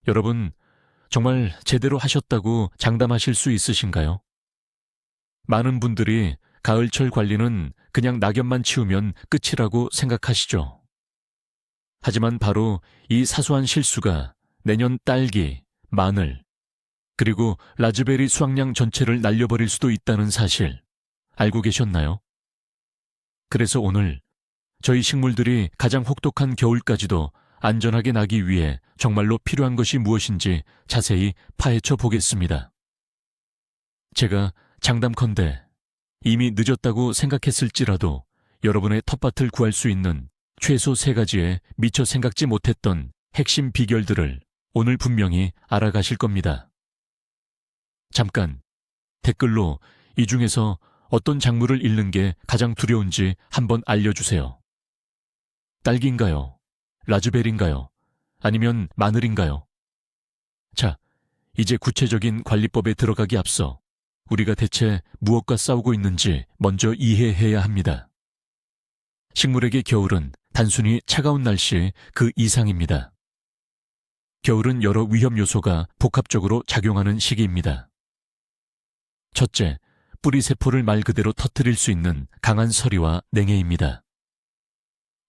여러분, 정말 제대로 하셨다고 장담하실 수 있으신가요? 많은 분들이 가을철 관리는 그냥 낙엽만 치우면 끝이라고 생각하시죠. 하지만 바로 이 사소한 실수가 내년 딸기, 마늘, 그리고 라즈베리 수확량 전체를 날려버릴 수도 있다는 사실 알고 계셨나요? 그래서 오늘 저희 식물들이 가장 혹독한 겨울까지도 안전하게 나기 위해 정말로 필요한 것이 무엇인지 자세히 파헤쳐 보겠습니다. 제가 장담컨대 이미 늦었다고 생각했을지라도 여러분의 텃밭을 구할 수 있는 최소 3가지의 미처 생각지 못했던 핵심 비결들을 오늘 분명히 알아가실 겁니다. 잠깐 댓글로 이 중에서 어떤 작물을 잃는 게 가장 두려운지 한번 알려주세요. 딸기인가요? 라즈베리인가요? 아니면 마늘인가요? 자, 이제 구체적인 관리법에 들어가기 앞서 우리가 대체 무엇과 싸우고 있는지 먼저 이해해야 합니다. 식물에게 겨울은 단순히 차가운 날씨 그 이상입니다. 겨울은 여러 위험 요소가 복합적으로 작용하는 시기입니다. 첫째, 뿌리 세포를 말 그대로 터뜨릴 수 있는 강한 서리와 냉해입니다.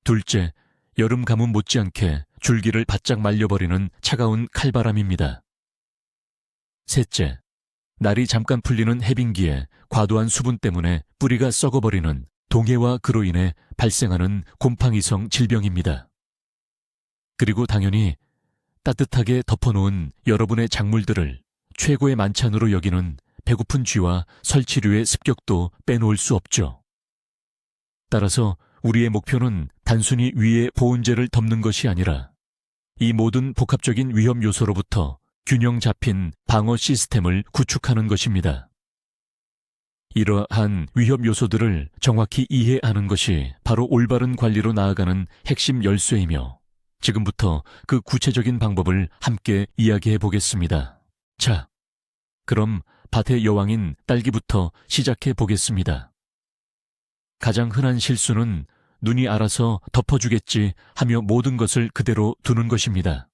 둘째, 여름 가뭄 못지않게 줄기를 바짝 말려버리는 차가운 칼바람입니다. 셋째, 날이 잠깐 풀리는 해빙기에 과도한 수분 때문에 뿌리가 썩어버리는 동해와 그로 인해 발생하는 곰팡이성 질병입니다. 그리고 당연히 따뜻하게 덮어놓은 여러분의 작물들을 최고의 만찬으로 여기는 배고픈 쥐와 설치류의 습격도 빼놓을 수 없죠. 따라서 우리의 목표는 단순히 위에 보온재를 덮는 것이 아니라 이 모든 복합적인 위험 요소로부터 균형 잡힌 방어 시스템을 구축하는 것입니다. 이러한 위험 요소들을 정확히 이해하는 것이 바로 올바른 관리로 나아가는 핵심 열쇠이며 지금부터 그 구체적인 방법을 함께 이야기해 보겠습니다. 자, 그럼 밭의 여왕인 딸기부터 시작해 보겠습니다. 가장 흔한 실수는 눈이 알아서 덮어주겠지 하며 모든 것을 그대로 두는 것입니다.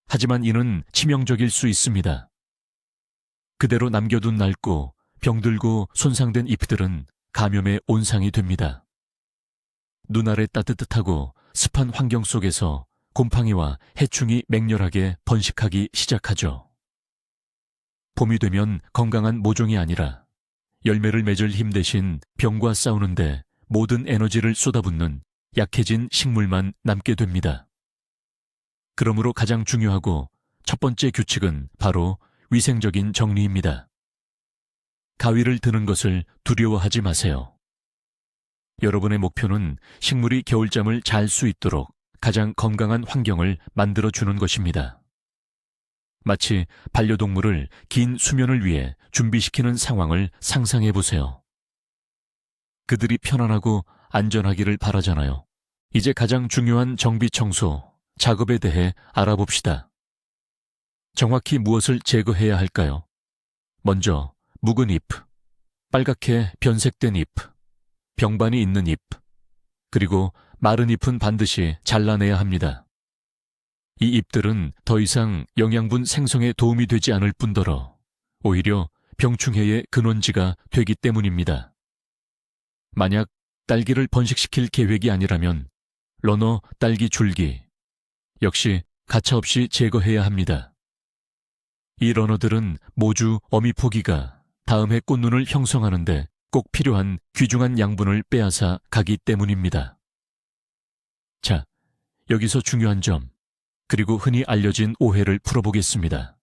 하지만 이는 치명적일 수 있습니다. 그대로 남겨둔 낡고 병들고 손상된 잎들은 감염의 온상이 됩니다. 눈 아래 따뜻하고 습한 환경 속에서 곰팡이와 해충이 맹렬하게 번식하기 시작하죠. 봄이 되면 건강한 모종이 아니라 열매를 맺을 힘 대신 병과 싸우는데 모든 에너지를 쏟아붓는 약해진 식물만 남게 됩니다. 그러므로 가장 중요하고 첫 번째 규칙은 바로 위생적인 정리입니다. 가위를 드는 것을 두려워하지 마세요. 여러분의 목표는 식물이 겨울잠을 잘 수 있도록 가장 건강한 환경을 만들어주는 것입니다. 마치 반려동물을 긴 수면을 위해 준비시키는 상황을 상상해 보세요. 그들이 편안하고 안전하기를 바라잖아요. 이제 가장 중요한 정비 청소, 작업에 대해 알아봅시다. 정확히 무엇을 제거해야 할까요? 먼저 묵은 잎, 빨갛게 변색된 잎, 병반이 있는 잎, 그리고 마른 잎은 반드시 잘라내야 합니다. 이 잎들은 더 이상 영양분 생성에 도움이 되지 않을 뿐더러 오히려 병충해의 근원지가 되기 때문입니다. 만약 딸기를 번식시킬 계획이 아니라면 러너 딸기 줄기 역시 가차없이 제거해야 합니다. 이 러너들은 모주 어미포기가 다음 해 꽃눈을 형성하는데 꼭 필요한 귀중한 양분을 빼앗아 가기 때문입니다. 자, 여기서 중요한 점, 그리고 흔히 알려진 오해를 풀어보겠습니다.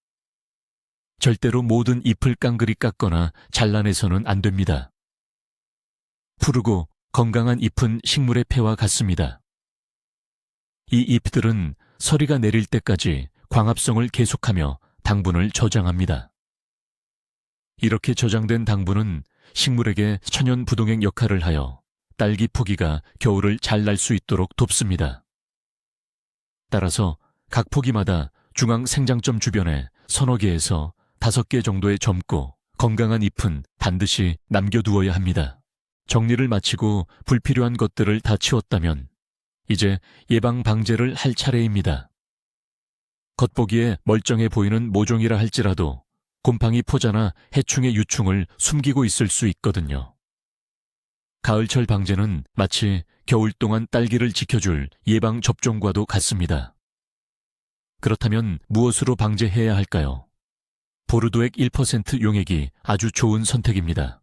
절대로 모든 잎을 깡그리 깎거나 잘라내서는 안 됩니다. 푸르고 건강한 잎은 식물의 폐와 같습니다. 이 잎들은 서리가 내릴 때까지 광합성을 계속하며 당분을 저장합니다. 이렇게 저장된 당분은 식물에게 천연부동액 역할을 하여 딸기 포기가 겨울을 잘 날 수 있도록 돕습니다. 따라서 각 포기마다 중앙 생장점 주변에 서너 개에서 5개 정도의 젊고 건강한 잎은 반드시 남겨두어야 합니다. 정리를 마치고 불필요한 것들을 다 치웠다면 이제 예방 방제를 할 차례입니다. 겉보기에 멀쩡해 보이는 모종이라 할지라도 곰팡이 포자나 해충의 유충을 숨기고 있을 수 있거든요. 가을철 방제는 마치 겨울 동안 딸기를 지켜줄 예방 접종과도 같습니다. 그렇다면 무엇으로 방제해야 할까요? 보르도액 1% 용액이 아주 좋은 선택입니다.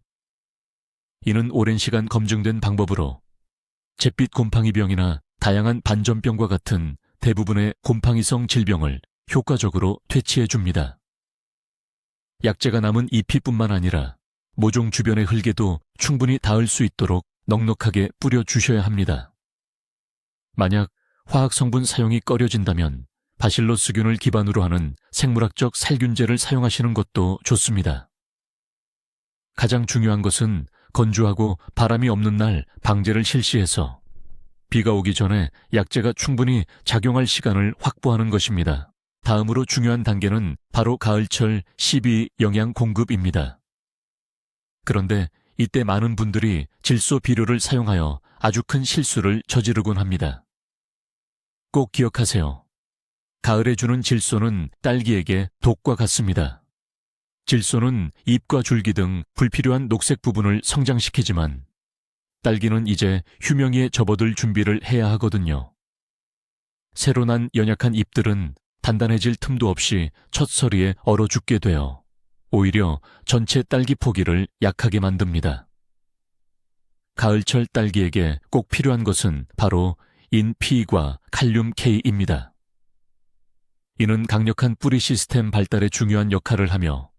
이는 오랜 시간 검증된 방법으로 잿빛 곰팡이병이나 다양한 반전병과 같은 대부분의 곰팡이성 질병을 효과적으로 퇴치해 줍니다. 약재가 남은 잎이뿐만 아니라 모종 주변의 흙에도 충분히 닿을 수 있도록 넉넉하게 뿌려주셔야 합니다. 만약 화학성분 사용이 꺼려진다면 바실러스균을 기반으로 하는 생물학적 살균제를 사용하시는 것도 좋습니다. 가장 중요한 것은 건조하고 바람이 없는 날 방제를 실시해서 비가 오기 전에 약재가 충분히 작용할 시간을 확보하는 것입니다. 다음으로 중요한 단계는 바로 가을철 12 영양 공급입니다. 그런데 이때 많은 분들이 질소 비료를 사용하여 아주 큰 실수를 저지르곤 합니다. 꼭 기억하세요. 가을에 주는 질소는 딸기에게 독과 같습니다. 질소는 잎과 줄기 등 불필요한 녹색 부분을 성장시키지만 딸기는 이제 휴명이에 접어들 준비를 해야 하거든요. 새로 난 연약한 잎들은 단단해질 틈도 없이 첫 서리에 얼어 죽게 되어 오히려 전체 딸기 포기를 약하게 만듭니다. 가을철 딸기에게 꼭 필요한 것은 바로 인-P과 칼륨 K입니다. 이는 강력한 뿌리 시스템 발달에 중요한 역할을 하며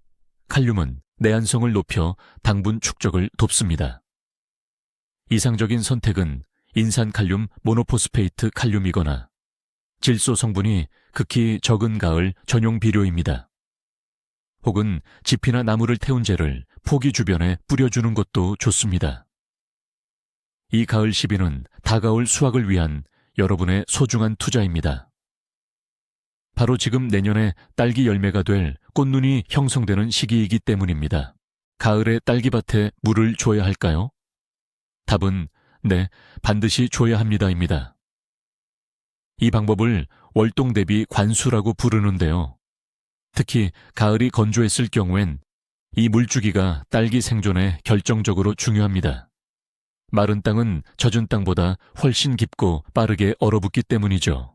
칼륨은 내한성을 높여 당분 축적을 돕습니다. 이상적인 선택은 인산칼륨 모노포스페이트 칼륨이거나 질소 성분이 극히 적은 가을 전용 비료입니다. 혹은 짚이나 나무를 태운 재를 포기 주변에 뿌려주는 것도 좋습니다. 이 가을 시비는 다가올 수확을 위한 여러분의 소중한 투자입니다. 바로 지금 내년에 딸기 열매가 될 꽃눈이 형성되는 시기이기 때문입니다. 가을에 딸기밭에 물을 줘야 할까요? 답은 네, 반드시 줘야 합니다입니다. 이 방법을 월동 대비 관수라고 부르는데요. 특히 가을이 건조했을 경우엔 이 물주기가 딸기 생존에 결정적으로 중요합니다. 마른 땅은 젖은 땅보다 훨씬 깊고 빠르게 얼어붙기 때문이죠.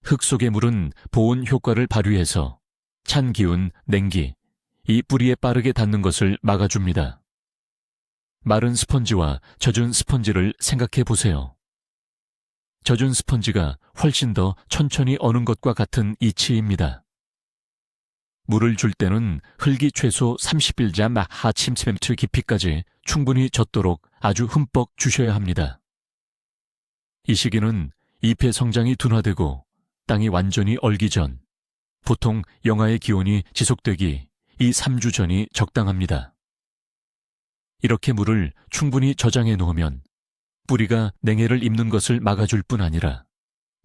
흙 속의 물은 보온 효과를 발휘해서 찬 기운, 냉기, 이 뿌리에 빠르게 닿는 것을 막아줍니다. 마른 스펀지와 젖은 스펀지를 생각해 보세요. 젖은 스펀지가 훨씬 더 천천히 어는 것과 같은 이치입니다. 물을 줄 때는 흙이 최소 30일자 마하 침샘트 깊이까지 충분히 젖도록 아주 흠뻑 주셔야 합니다. 이 시기는 잎의 성장이 둔화되고 땅이 완전히 얼기 전, 보통 영하의 기온이 지속되기 이 3주 전이 적당합니다. 이렇게 물을 충분히 저장해 놓으면 뿌리가 냉해를 입는 것을 막아줄 뿐 아니라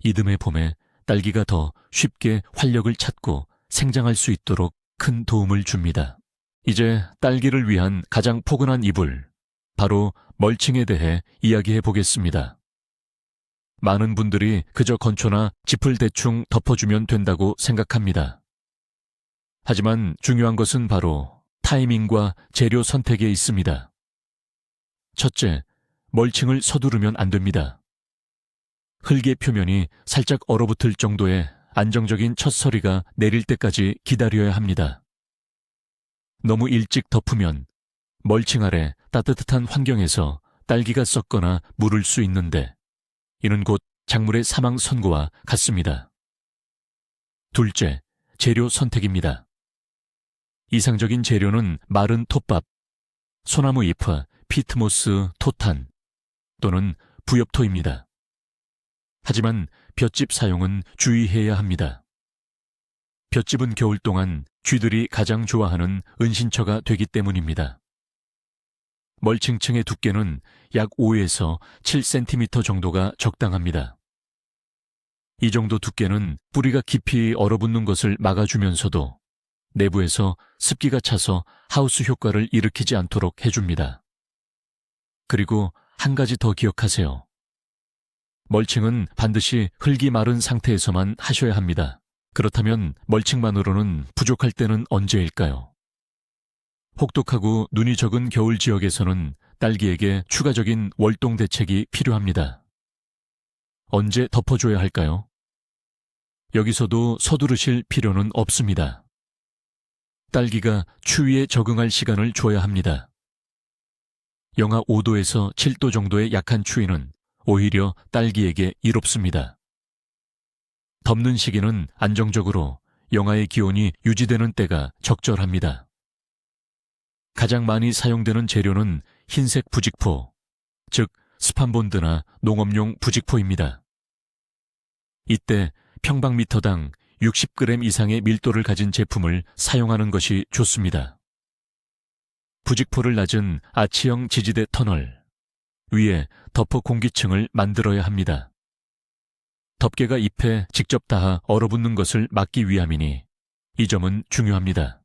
이듬해 봄에 딸기가 더 쉽게 활력을 찾고 생장할 수 있도록 큰 도움을 줍니다. 이제 딸기를 위한 가장 포근한 이불, 바로 멀칭에 대해 이야기해 보겠습니다. 많은 분들이 그저 건초나 짚을 대충 덮어주면 된다고 생각합니다. 하지만 중요한 것은 바로 타이밍과 재료 선택에 있습니다. 첫째, 멀칭을 서두르면 안 됩니다. 흙의 표면이 살짝 얼어붙을 정도의 안정적인 첫 서리가 내릴 때까지 기다려야 합니다. 너무 일찍 덮으면 멀칭 아래 따뜻한 환경에서 딸기가 썩거나 무를 수 있는데 이는 곧 작물의 사망 선고와 같습니다. 둘째, 재료 선택입니다. 이상적인 재료는 마른 톱밥, 소나무 잎, 피트모스, 토탄 또는 부엽토입니다. 하지만 볏짚 사용은 주의해야 합니다. 볏짚은 겨울 동안 쥐들이 가장 좋아하는 은신처가 되기 때문입니다. 멀칭층의 두께는 약 5에서 7cm 정도가 적당합니다. 이 정도 두께는 뿌리가 깊이 얼어붙는 것을 막아주면서도 내부에서 습기가 차서 하우스 효과를 일으키지 않도록 해줍니다. 그리고 한 가지 더 기억하세요. 멀칭은 반드시 흙이 마른 상태에서만 하셔야 합니다. 그렇다면 멀칭만으로는 부족할 때는 언제일까요? 혹독하고 눈이 적은 겨울 지역에서는 딸기에게 추가적인 월동 대책이 필요합니다. 언제 덮어줘야 할까요? 여기서도 서두르실 필요는 없습니다. 딸기가 추위에 적응할 시간을 줘야 합니다. 영하 5도에서 7도 정도의 약한 추위는 오히려 딸기에게 이롭습니다. 덮는 시기는 안정적으로 영하의 기온이 유지되는 때가 적절합니다. 가장 많이 사용되는 재료는 흰색 부직포, 즉 스판본드나 농업용 부직포입니다. 이때 평방미터당 60g 이상의 밀도를 가진 제품을 사용하는 것이 좋습니다. 부직포를 낮은 아치형 지지대 터널, 위에 덮어 공기층을 만들어야 합니다. 덮개가 잎에 직접 닿아 얼어붙는 것을 막기 위함이니 이 점은 중요합니다.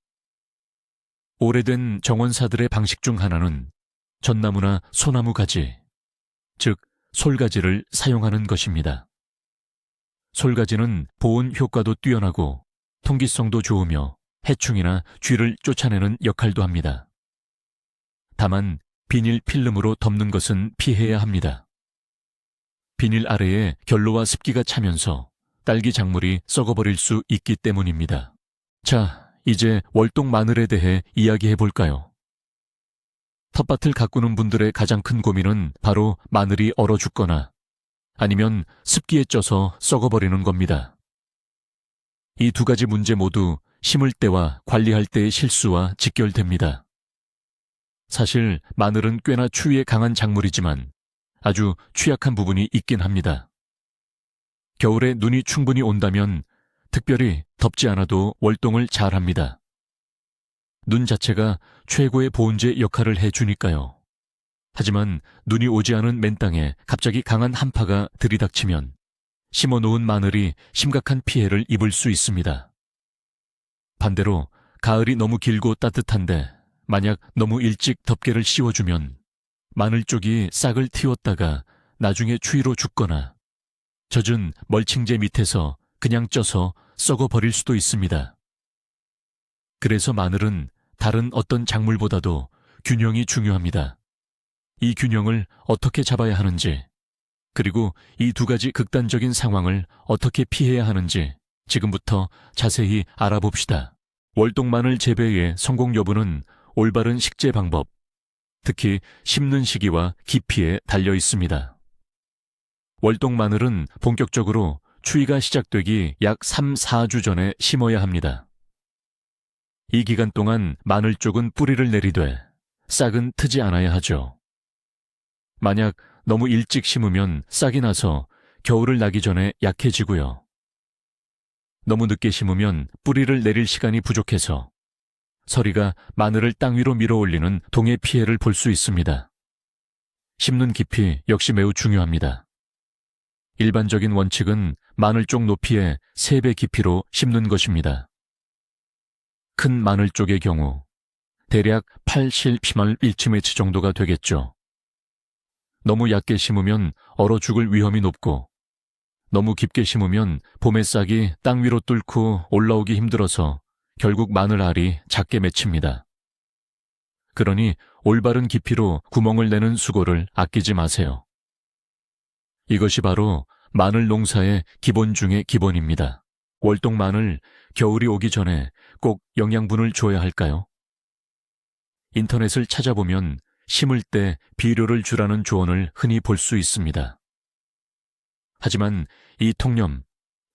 오래된 정원사들의 방식 중 하나는 전나무나 소나무 가지, 즉 솔가지를 사용하는 것입니다. 솔가지는 보온 효과도 뛰어나고 통기성도 좋으며 해충이나 쥐를 쫓아내는 역할도 합니다. 다만 비닐 필름으로 덮는 것은 피해야 합니다. 비닐 아래에 결로와 습기가 차면서 딸기 작물이 썩어버릴 수 있기 때문입니다. 자, 이제 월동 마늘에 대해 이야기해 볼까요? 텃밭을 가꾸는 분들의 가장 큰 고민은 바로 마늘이 얼어 죽거나 아니면 습기에 쪄서 썩어버리는 겁니다. 이 두 가지 문제 모두 심을 때와 관리할 때의 실수와 직결됩니다. 사실 마늘은 꽤나 추위에 강한 작물이지만 아주 취약한 부분이 있긴 합니다. 겨울에 눈이 충분히 온다면 특별히 덥지 않아도 월동을 잘합니다. 눈 자체가 최고의 보온제 역할을 해주니까요. 하지만 눈이 오지 않은 맨 땅에 갑자기 강한 한파가 들이닥치면 심어놓은 마늘이 심각한 피해를 입을 수 있습니다. 반대로 가을이 너무 길고 따뜻한데 만약 너무 일찍 덮개를 씌워주면 마늘 쪽이 싹을 틔웠다가 나중에 추위로 죽거나 젖은 멀칭제 밑에서 그냥 쪄서 썩어버릴 수도 있습니다. 그래서 마늘은 다른 어떤 작물보다도 균형이 중요합니다. 이 균형을 어떻게 잡아야 하는지, 그리고 이 두 가지 극단적인 상황을 어떻게 피해야 하는지 지금부터 자세히 알아봅시다. 월동 마늘 재배의 성공 여부는 올바른 식재 방법, 특히 심는 시기와 깊이에 달려 있습니다. 월동 마늘은 본격적으로 추위가 시작되기 약 3, 4주 전에 심어야 합니다. 이 기간 동안 마늘 쪽은 뿌리를 내리되 싹은 트지 않아야 하죠. 만약 너무 일찍 심으면 싹이 나서 겨울을 나기 전에 약해지고요. 너무 늦게 심으면 뿌리를 내릴 시간이 부족해서 서리가 마늘을 땅 위로 밀어올리는 동해 피해를 볼 수 있습니다. 심는 깊이 역시 매우 중요합니다. 일반적인 원칙은 마늘 쪽 높이의 3배 깊이로 심는 것입니다. 큰 마늘 쪽의 경우 대략 80-1cm 정도가 되겠죠. 너무 얕게 심으면 얼어 죽을 위험이 높고 너무 깊게 심으면 봄의 싹이 땅 위로 뚫고 올라오기 힘들어서 결국 마늘 알이 작게 맺힙니다. 그러니 올바른 깊이로 구멍을 내는 수고를 아끼지 마세요. 이것이 바로 마늘 농사의 기본 중의 기본입니다. 월동 마늘, 겨울이 오기 전에 꼭 영양분을 줘야 할까요? 인터넷을 찾아보면 심을 때 비료를 주라는 조언을 흔히 볼 수 있습니다. 하지만 이 통념,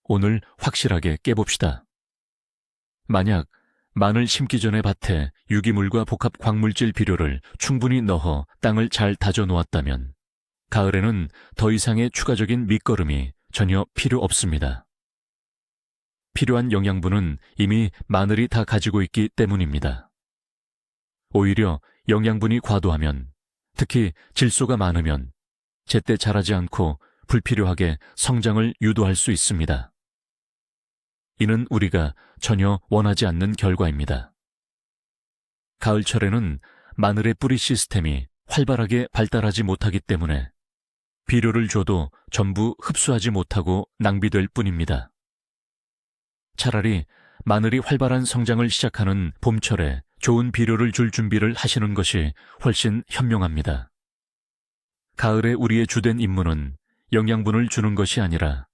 오늘 확실하게 깨봅시다. 만약 마늘 심기 전에 밭에 유기물과 복합 광물질 비료를 충분히 넣어 땅을 잘 다져 놓았다면 가을에는 더 이상의 추가적인 밑거름이 전혀 필요 없습니다. 필요한 영양분은 이미 마늘이 다 가지고 있기 때문입니다. 오히려 영양분이 과도하면, 특히 질소가 많으면 제때 자라지 않고 불필요하게 성장을 유도할 수 있습니다. 이는 우리가 전혀 원하지 않는 결과입니다. 가을철에는 마늘의 뿌리 시스템이 활발하게 발달하지 못하기 때문에 비료를 줘도 전부 흡수하지 못하고 낭비될 뿐입니다. 차라리 마늘이 활발한 성장을 시작하는 봄철에 좋은 비료를 줄 준비를 하시는 것이 훨씬 현명합니다. 가을에 우리의 주된 임무는 영양분을 주는 것이 아니라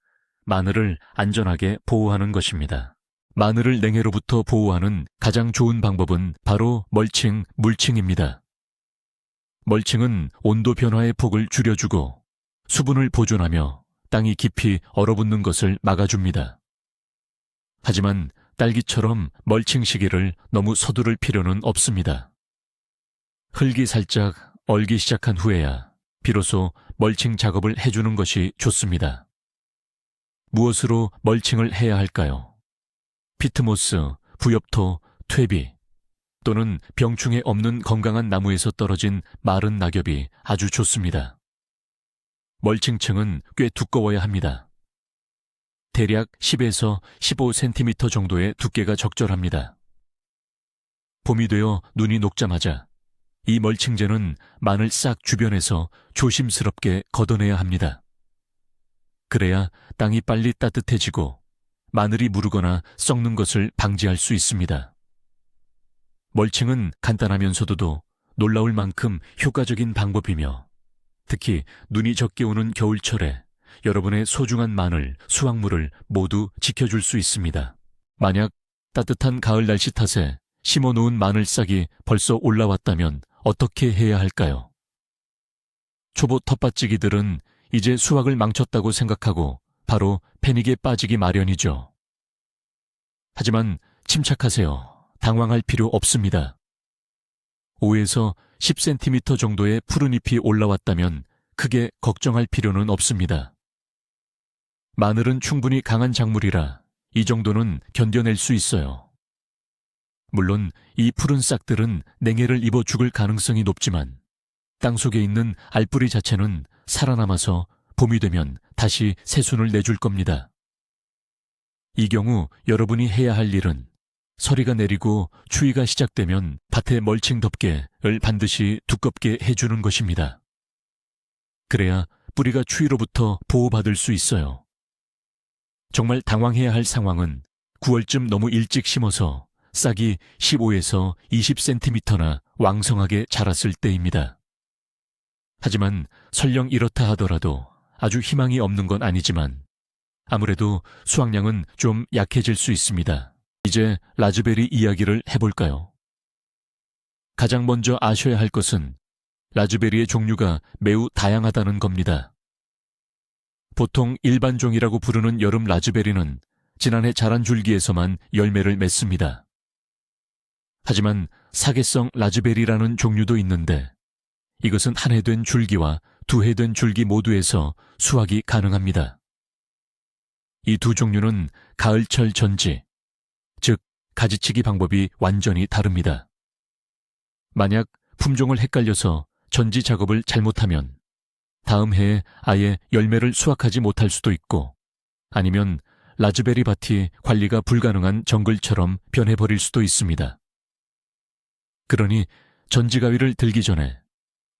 마늘을 안전하게 보호하는 것입니다. 마늘을 냉해로부터 보호하는 가장 좋은 방법은 바로 멀칭, 물칭입니다. 멀칭은 온도 변화의 폭을 줄여주고 수분을 보존하며 땅이 깊이 얼어붙는 것을 막아줍니다. 하지만 딸기처럼 멀칭 시기를 너무 서두를 필요는 없습니다. 흙이 살짝 얼기 시작한 후에야 비로소 멀칭 작업을 해주는 것이 좋습니다. 무엇으로 멀칭을 해야 할까요? 피트모스, 부엽토, 퇴비 또는 병충해 없는 건강한 나무에서 떨어진 마른 낙엽이 아주 좋습니다. 멀칭층은 꽤 두꺼워야 합니다. 대략 10에서 15cm 정도의 두께가 적절합니다. 봄이 되어 눈이 녹자마자 이 멀칭제는 마늘 싹 주변에서 조심스럽게 걷어내야 합니다. 그래야 땅이 빨리 따뜻해지고 마늘이 무르거나 썩는 것을 방지할 수 있습니다. 멀칭은 간단하면서도 놀라울 만큼 효과적인 방법이며 특히 눈이 적게 오는 겨울철에 여러분의 소중한 마늘, 수확물을 모두 지켜줄 수 있습니다. 만약 따뜻한 가을 날씨 탓에 심어놓은 마늘 싹이 벌써 올라왔다면 어떻게 해야 할까요? 초보 텃밭지기들은 이제 수확을 망쳤다고 생각하고 바로 패닉에 빠지기 마련이죠. 하지만 침착하세요. 당황할 필요 없습니다. 5에서 10cm 정도의 푸른 잎이 올라왔다면 크게 걱정할 필요는 없습니다. 마늘은 충분히 강한 작물이라 이 정도는 견뎌낼 수 있어요. 물론 이 푸른 싹들은 냉해를 입어 죽을 가능성이 높지만 땅속에 있는 알뿌리 자체는 살아남아서 봄이 되면 다시 새순을 내줄 겁니다. 이 경우 여러분이 해야 할 일은 서리가 내리고 추위가 시작되면 밭에 멀칭 덮개를 반드시 두껍게 해주는 것입니다. 그래야 뿌리가 추위로부터 보호받을 수 있어요. 정말 당황해야 할 상황은 9월쯤 너무 일찍 심어서 싹이 15에서 20cm나 왕성하게 자랐을 때입니다. 하지만 설령 이렇다 하더라도 아주 희망이 없는 건 아니지만 아무래도 수확량은 좀 약해질 수 있습니다. 이제 라즈베리 이야기를 해볼까요? 가장 먼저 아셔야 할 것은 라즈베리의 종류가 매우 다양하다는 겁니다. 보통 일반종이라고 부르는 여름 라즈베리는 지난해 자란 줄기에서만 열매를 맺습니다. 하지만 사계성 라즈베리라는 종류도 있는데 이것은 한 해 된 줄기와 두 해 된 줄기 모두에서 수확이 가능합니다. 이 두 종류는 가을철 전지, 즉 가지치기 방법이 완전히 다릅니다. 만약 품종을 헷갈려서 전지 작업을 잘못하면 다음 해에 아예 열매를 수확하지 못할 수도 있고 아니면 라즈베리 밭이 관리가 불가능한 정글처럼 변해버릴 수도 있습니다. 그러니 전지가위를 들기 전에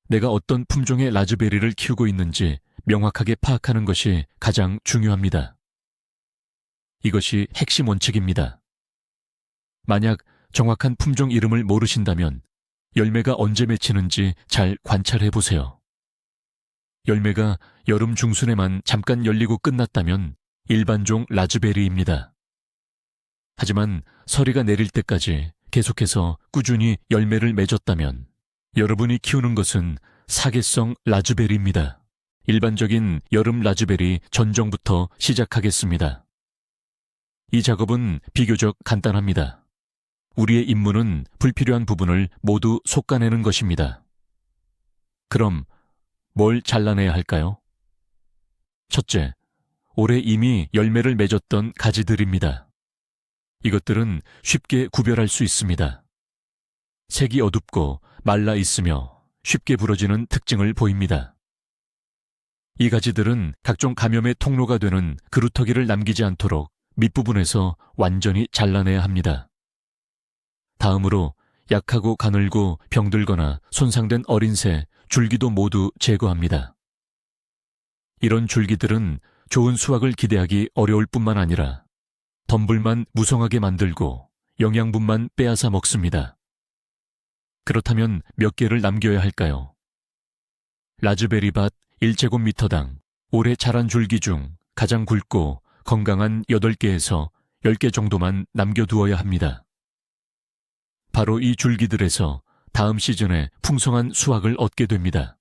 내가 어떤 품종의 라즈베리를 키우고 있는지 명확하게 파악하는 것이 가장 중요합니다. 이것이 핵심 원칙입니다. 만약 정확한 품종 이름을 모르신다면 열매가 언제 맺히는지 잘 관찰해 보세요. 열매가 여름 중순에만 잠깐 열리고 끝났다면 일반종 라즈베리입니다. 하지만 서리가 내릴 때까지 계속해서 꾸준히 열매를 맺었다면 여러분이 키우는 것은 사계성 라즈베리입니다. 일반적인 여름 라즈베리 전종부터 시작하겠습니다. 이 작업은 비교적 간단합니다. 우리의 임무는 불필요한 부분을 모두 솎아내는 것입니다. 그럼 뭘 잘라내야 할까요? 첫째, 올해 이미 열매를 맺었던 가지들입니다. 이것들은 쉽게 구별할 수 있습니다. 색이 어둡고 말라 있으며 쉽게 부러지는 특징을 보입니다. 이 가지들은 각종 감염의 통로가 되는 그루터기를 남기지 않도록 밑부분에서 완전히 잘라내야 합니다. 다음으로 약하고 가늘고 병들거나 손상된 어린 새, 줄기도 모두 제거합니다. 이런 줄기들은 좋은 수확을 기대하기 어려울 뿐만 아니라 덤불만 무성하게 만들고 영양분만 빼앗아 먹습니다. 그렇다면 몇 개를 남겨야 할까요? 라즈베리밭 1제곱미터당 올해 자란 줄기 중 가장 굵고 건강한 8개에서 10개 정도만 남겨두어야 합니다. 바로 이 줄기들에서 다음 시즌에 풍성한 수확을 얻게 됩니다.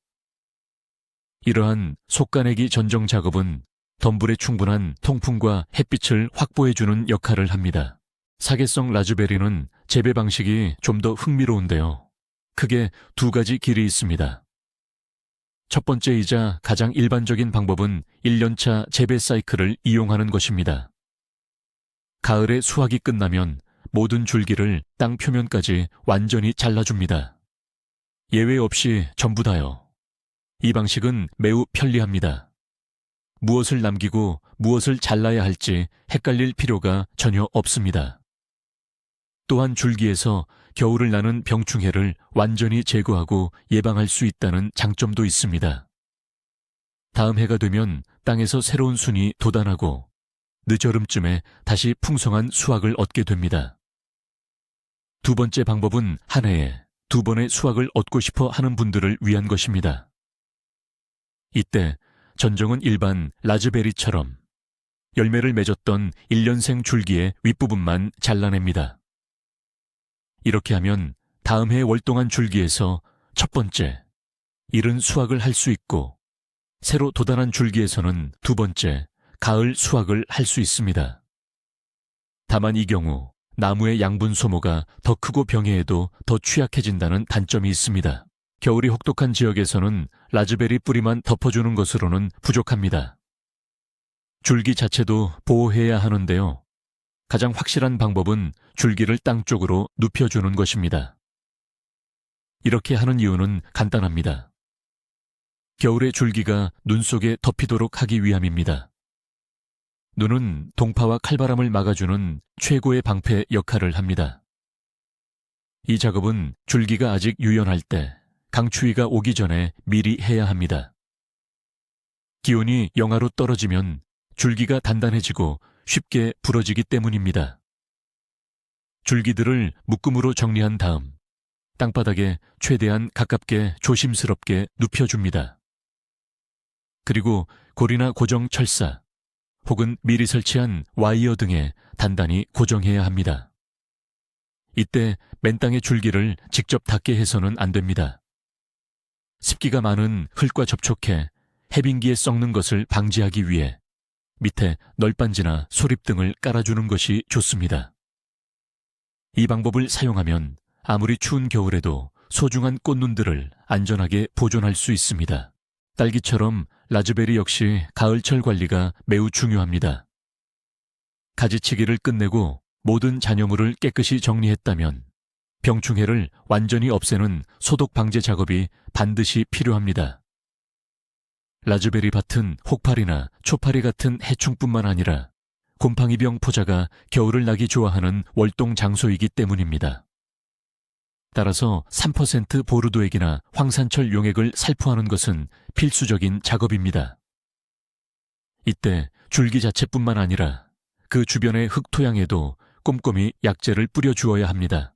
이러한 속가내기 전정 작업은 덤불에 충분한 통풍과 햇빛을 확보해주는 역할을 합니다. 사계성 라즈베리는 재배 방식이 좀 더 흥미로운데요. 크게 두 가지 길이 있습니다. 첫 번째이자 가장 일반적인 방법은 1년차 재배 사이클을 이용하는 것입니다. 가을에 수확이 끝나면 모든 줄기를 땅 표면까지 완전히 잘라줍니다. 예외 없이 전부 다요. 이 방식은 매우 편리합니다. 무엇을 남기고 무엇을 잘라야 할지 헷갈릴 필요가 전혀 없습니다. 또한 줄기에서 겨울을 나는 병충해를 완전히 제거하고 예방할 수 있다는 장점도 있습니다. 다음 해가 되면 땅에서 새로운 순이 돋아나고 늦여름쯤에 다시 풍성한 수확을 얻게 됩니다. 두 번째 방법은 한 해에 2번의 수확을 얻고 싶어 하는 분들을 위한 것입니다. 이때 전정은 일반 라즈베리처럼 열매를 맺었던 1년생 줄기의 윗부분만 잘라냅니다. 이렇게 하면 다음 해 월동한 줄기에서 첫 번째, 이른 수확을 할 수 있고 새로 돋아난 줄기에서는 두 번째, 가을 수확을 할 수 있습니다. 다만 이 경우 나무의 양분 소모가 더 크고 병해에도 더 취약해진다는 단점이 있습니다. 겨울이 혹독한 지역에서는 라즈베리 뿌리만 덮어주는 것으로는 부족합니다. 줄기 자체도 보호해야 하는데요. 가장 확실한 방법은 줄기를 땅 쪽으로 눕혀주는 것입니다. 이렇게 하는 이유는 간단합니다. 겨울에 줄기가 눈 속에 덮이도록 하기 위함입니다. 눈은 동파와 칼바람을 막아주는 최고의 방패 역할을 합니다. 이 작업은 줄기가 아직 유연할 때 강추위가 오기 전에 미리 해야 합니다. 기온이 영하로 떨어지면 줄기가 단단해지고 쉽게 부러지기 때문입니다. 줄기들을 묶음으로 정리한 다음 땅바닥에 최대한 가깝게 조심스럽게 눕혀줍니다. 그리고 고리나 고정 철사 혹은 미리 설치한 와이어 등에 단단히 고정해야 합니다. 이때 맨 땅의 줄기를 직접 닿게 해서는 안 됩니다. 습기가 많은 흙과 접촉해 해빙기에 썩는 것을 방지하기 위해 밑에 널빤지나 소립 등을 깔아주는 것이 좋습니다. 이 방법을 사용하면 아무리 추운 겨울에도 소중한 꽃눈들을 안전하게 보존할 수 있습니다. 딸기처럼 라즈베리 역시 가을철 관리가 매우 중요합니다. 가지치기를 끝내고 모든 잔여물을 깨끗이 정리했다면 병충해를 완전히 없애는 소독 방제 작업이 반드시 필요합니다. 라즈베리 밭은 혹파리나 초파리 같은 해충뿐만 아니라 곰팡이병 포자가 겨울을 나기 좋아하는 월동 장소이기 때문입니다. 따라서 3% 보르도액이나 황산철 용액을 살포하는 것은 필수적인 작업입니다. 이때 줄기 자체뿐만 아니라 그 주변의 흙토양에도 꼼꼼히 약재를 뿌려주어야 합니다.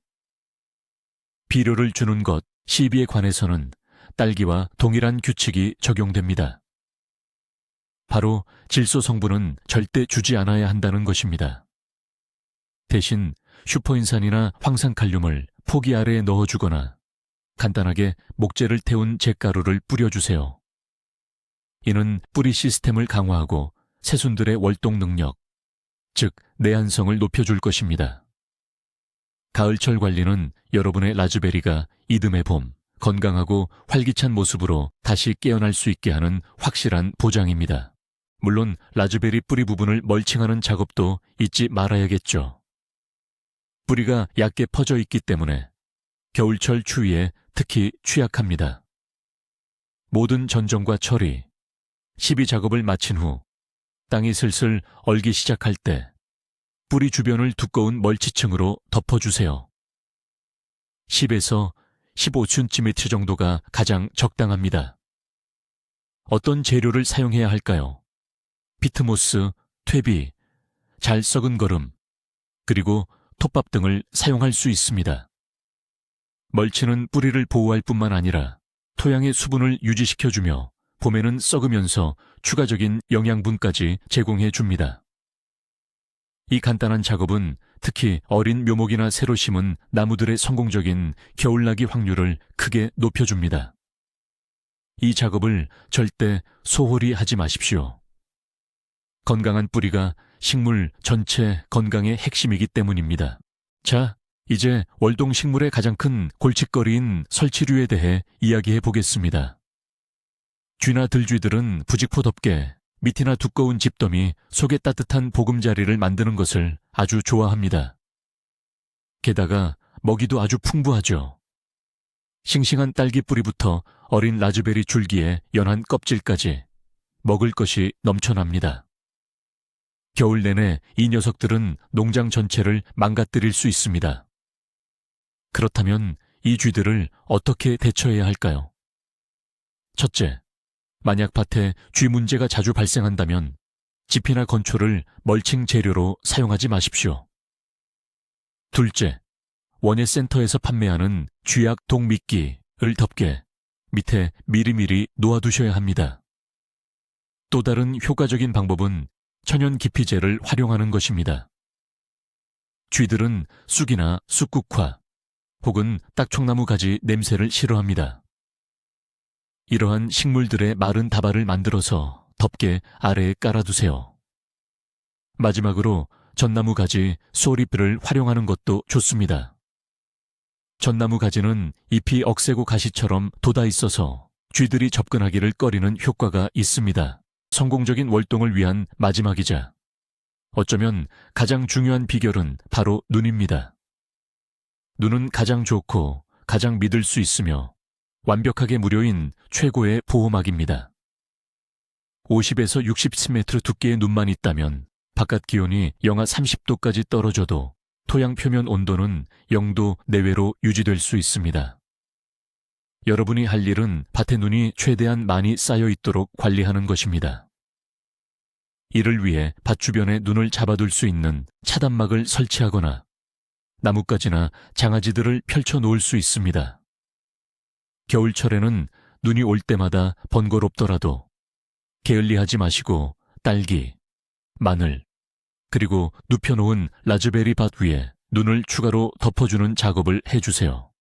비료를 주는 것, 시비에 관해서는 딸기와 동일한 규칙이 적용됩니다. 바로 질소 성분은 절대 주지 않아야 한다는 것입니다. 대신 슈퍼인산이나 황산칼륨을 포기 아래에 넣어주거나 간단하게 목재를 태운 잿가루를 뿌려주세요. 이는 뿌리 시스템을 강화하고 새순들의 월동 능력, 즉 내한성을 높여줄 것입니다. 가을철 관리는 여러분의 라즈베리가 이듬해 봄, 건강하고 활기찬 모습으로 다시 깨어날 수 있게 하는 확실한 보장입니다. 물론 라즈베리 뿌리 부분을 멀칭하는 작업도 잊지 말아야겠죠. 뿌리가 얕게 퍼져 있기 때문에 겨울철 추위에 특히 취약합니다. 모든 전정과 처리, 시비 작업을 마친 후 땅이 슬슬 얼기 시작할 때 뿌리 주변을 두꺼운 멀치층으로 덮어주세요. 10에서 15cm 정도가 가장 적당합니다. 어떤 재료를 사용해야 할까요? 피트모스, 퇴비, 잘 썩은 거름, 그리고 톱밥 등을 사용할 수 있습니다. 멀치는 뿌리를 보호할 뿐만 아니라 토양의 수분을 유지시켜주며 봄에는 썩으면서 추가적인 영양분까지 제공해 줍니다. 이 간단한 작업은 특히 어린 묘목이나 새로 심은 나무들의 성공적인 겨울나기 확률을 크게 높여줍니다. 이 작업을 절대 소홀히 하지 마십시오. 건강한 뿌리가 식물 전체 건강의 핵심이기 때문입니다. 자, 이제 월동식물의 가장 큰 골칫거리인 설치류에 대해 이야기해 보겠습니다. 쥐나 들쥐들은 부직포덥게 밑이나 두꺼운 집더미 속에 따뜻한 보금자리를 만드는 것을 아주 좋아합니다. 게다가 먹이도 아주 풍부하죠. 싱싱한 딸기 뿌리부터 어린 라즈베리 줄기에 연한 껍질까지 먹을 것이 넘쳐납니다. 겨울 내내 이 녀석들은 농장 전체를 망가뜨릴 수 있습니다. 그렇다면 이 쥐들을 어떻게 대처해야 할까요? 첫째, 만약 밭에 쥐 문제가 자주 발생한다면 지피나 건초를 멀칭 재료로 사용하지 마십시오. 둘째, 원예센터에서 판매하는 쥐약 독미끼를 덮개 밑에 미리미리 놓아두셔야 합니다. 또 다른 효과적인 방법은 천연 기피제를 활용하는 것입니다. 쥐들은 쑥이나 쑥국화 혹은 딱총나무 가지 냄새를 싫어합니다. 이러한 식물들의 마른 다발을 만들어서 덮개 아래에 깔아두세요. 마지막으로 전나무 가지, 쏘리뼈를 활용하는 것도 좋습니다. 전나무 가지는 잎이 억세고 가시처럼 돋아 있어서 쥐들이 접근하기를 꺼리는 효과가 있습니다. 성공적인 월동을 위한 마지막이자 어쩌면 가장 중요한 비결은 바로 눈입니다. 눈은 가장 좋고 가장 믿을 수 있으며 완벽하게 무료인 최고의 보호막입니다. 50에서 60cm 두께의 눈만 있다면 바깥 기온이 영하 30도까지 떨어져도 토양 표면 온도는 0도 내외로 유지될 수 있습니다. 여러분이 할 일은 밭에 눈이 최대한 많이 쌓여 있도록 관리하는 것입니다. 이를 위해 밭 주변에 눈을 잡아둘 수 있는 차단막을 설치하거나 나뭇가지나 장아지들을 펼쳐 놓을 수 있습니다. 겨울철에는 눈이 올 때마다 번거롭더라도 게을리하지 마시고 딸기, 마늘, 그리고 눕혀놓은 라즈베리 밭 위에 눈을 추가로 덮어주는 작업을 해주세요.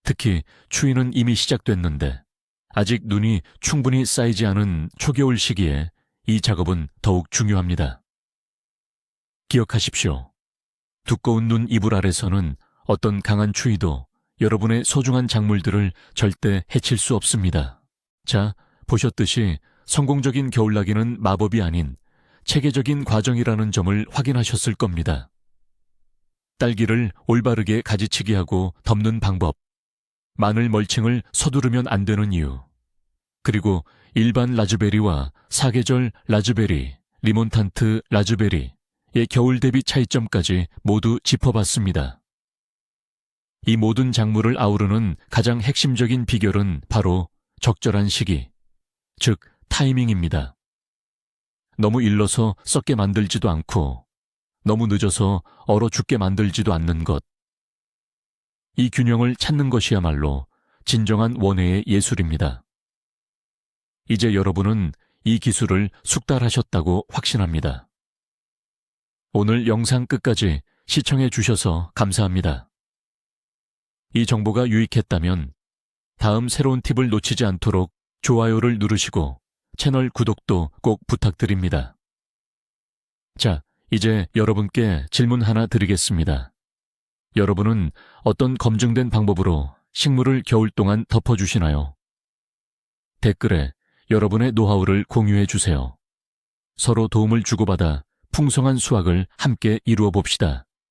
특히 추위는 이미 시작됐는데 아직 눈이 충분히 쌓이지 않은 초겨울 시기에 이 작업은 더욱 중요합니다. 기억하십시오. 두꺼운 눈 이불 아래서는 어떤 강한 추위도 여러분의 소중한 작물들을 절대 해칠 수 없습니다. 자, 보셨듯이 성공적인 겨울나기는 마법이 아닌 체계적인 과정이라는 점을 확인하셨을 겁니다. 딸기를 올바르게 가지치기 하고 덮는 방법, 마늘 멀칭을 서두르면 안 되는 이유, 그리고 일반 라즈베리와 사계절 라즈베리, 리몬탄트 라즈베리의 겨울 대비 차이점까지 모두 짚어봤습니다. 이 모든 작물을 아우르는 가장 핵심적인 비결은 바로 적절한 시기, 즉 타이밍입니다. 너무 일러서 썩게 만들지도 않고 너무 늦어서 얼어 죽게 만들지도 않는 것. 이 균형을 찾는 것이야말로 진정한 원예의 예술입니다. 이제 여러분은 이 기술을 숙달하셨다고 확신합니다. 오늘 영상 끝까지 시청해 주셔서 감사합니다. 이 정보가 유익했다면 다음 새로운 팁을 놓치지 않도록 좋아요를 누르시고 채널 구독도 꼭 부탁드립니다. 자, 이제 여러분께 질문 하나 드리겠습니다. 여러분은 어떤 검증된 방법으로 식물을 겨울 동안 덮어주시나요? 댓글에 여러분의 노하우를 공유해 주세요. 서로 도움을 주고받아 풍성한 수확을 함께 이루어 봅시다.